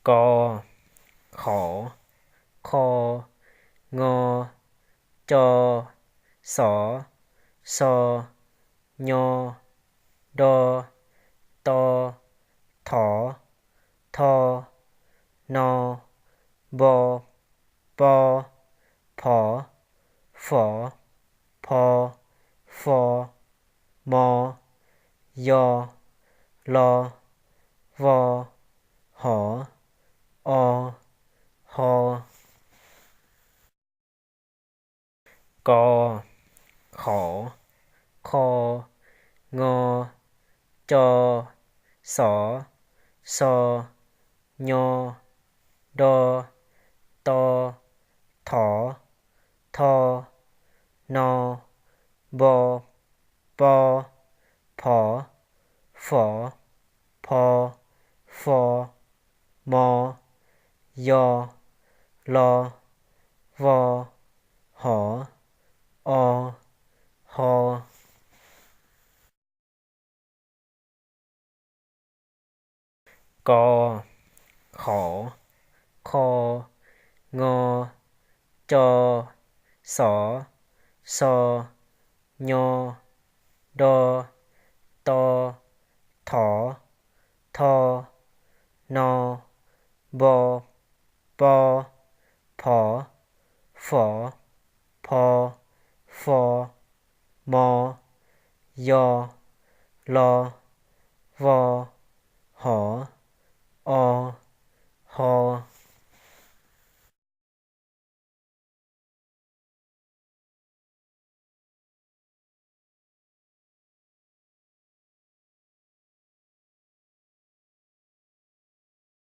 co, khổ, kho, ngô, cho, xỏ, so, nhô, đo, to, thỏ, tho, no, bo, po, phỏ, phỏ, pho, pho, mo, do, lo, vo, hỏ, o, ho, co, khổ, kho, ngô, cho, xỏ, so, nhô, đo, to, thỏ, tho, no, bo, po, phỏ, phỏ, pho, pho, mo, do, lo, vo, hỏ, o, ho, co, khổ, kho, ngô, cho, xỏ, so, nhô, đo, to, thỏ, tho, no, bo, po, phỏ, phỏ, pho, pho, mo, do, lo, vo, hỏ, o,